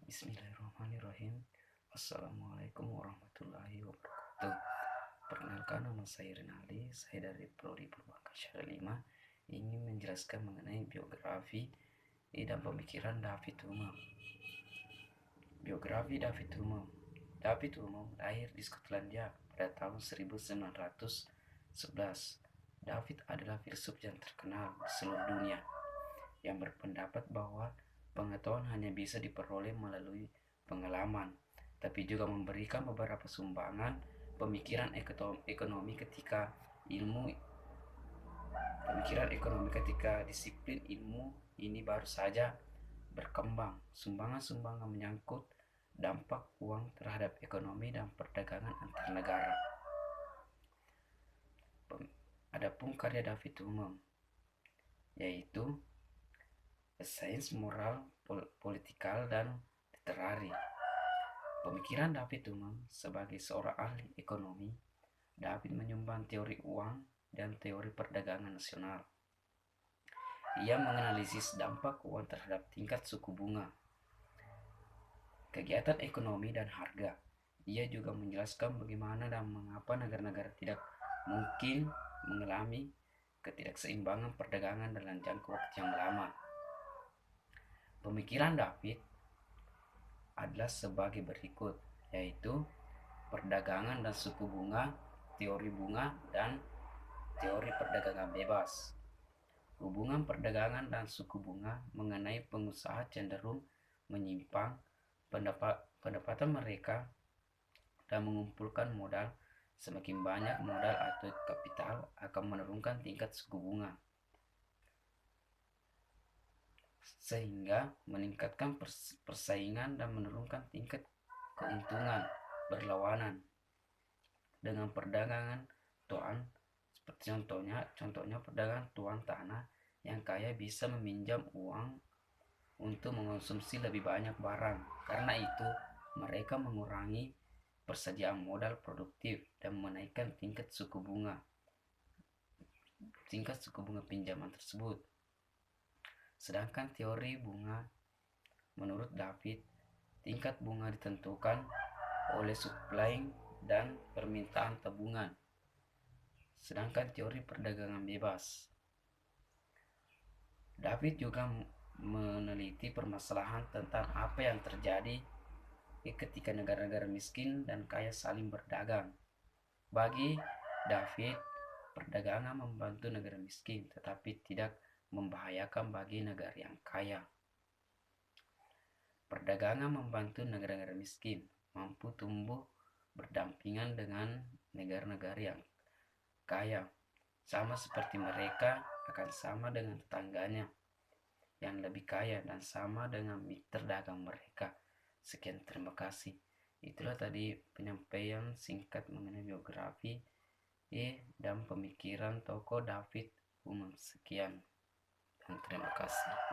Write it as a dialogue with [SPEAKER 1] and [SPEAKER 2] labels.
[SPEAKER 1] Bismillahirrahmanirrahim. Assalamualaikum warahmatullahi wabarakatuh. Perkenalkan, nama saya Renaldi. Saya dari Prodi Perbankan Syariah 5 ingin menjelaskan mengenai biografi dan pemikiran David Hume. Biografi David Hume. David Hume lahir di Skotlandia pada tahun 1911. David adalah filsuf yang terkenal di seluruh dunia yang berpendapat bahwa pengetahuan hanya bisa diperoleh melalui pengalaman, tapi juga memberikan beberapa sumbangan pemikiran ekonomi ketika disiplin ilmu ini baru saja berkembang. Sumbangan-sumbangan menyangkut dampak uang terhadap ekonomi dan perdagangan antar negara. Adapun karya David Hume yaitu Sains Moral, Politikal, dan Literari. Pemikiran David Hume sebagai seorang ahli ekonomi, David menyumbang teori uang dan teori perdagangan nasional. Ia menganalisis dampak uang terhadap tingkat suku bunga, kegiatan ekonomi, dan harga. Ia juga menjelaskan bagaimana dan mengapa negara-negara tidak mungkin mengalami ketidakseimbangan perdagangan dalam jangka waktu yang lama. Pemikiran David adalah sebagai berikut, yaitu perdagangan dan suku bunga, teori bunga, dan teori perdagangan bebas. Hubungan perdagangan dan suku bunga mengenai pengusaha cenderung menyimpang pendapatan mereka dan mengumpulkan modal. Semakin banyak modal atau kapital akan menurunkan tingkat suku bunga, sehingga meningkatkan persaingan dan menurunkan tingkat keuntungan. Berlawanan dengan perdagangan tuan, seperti contohnya perdagangan tuan tanah yang kaya bisa meminjam uang untuk mengonsumsi lebih banyak barang. Karena itu mereka mengurangi persediaan modal produktif dan menaikkan tingkat suku bunga pinjaman tersebut. Sedangkan teori bunga, menurut David, tingkat bunga ditentukan oleh supply dan permintaan tabungan. Sedangkan teori perdagangan bebas, David juga meneliti permasalahan tentang apa yang terjadi ketika negara-negara miskin dan kaya saling berdagang. Bagi David, perdagangan membantu negara miskin, tetapi tidak membahayakan bagi negara yang kaya. Perdagangan membantu negara-negara miskin mampu tumbuh berdampingan dengan negara-negara yang kaya, sama seperti mereka akan sama dengan tetangganya yang lebih kaya dan sama dengan mitra dagang mereka. Sekian, terima kasih. Itulah tadi penyampaian singkat mengenai biografi dan pemikiran tokoh David Hume. Sekian dan terima kasih.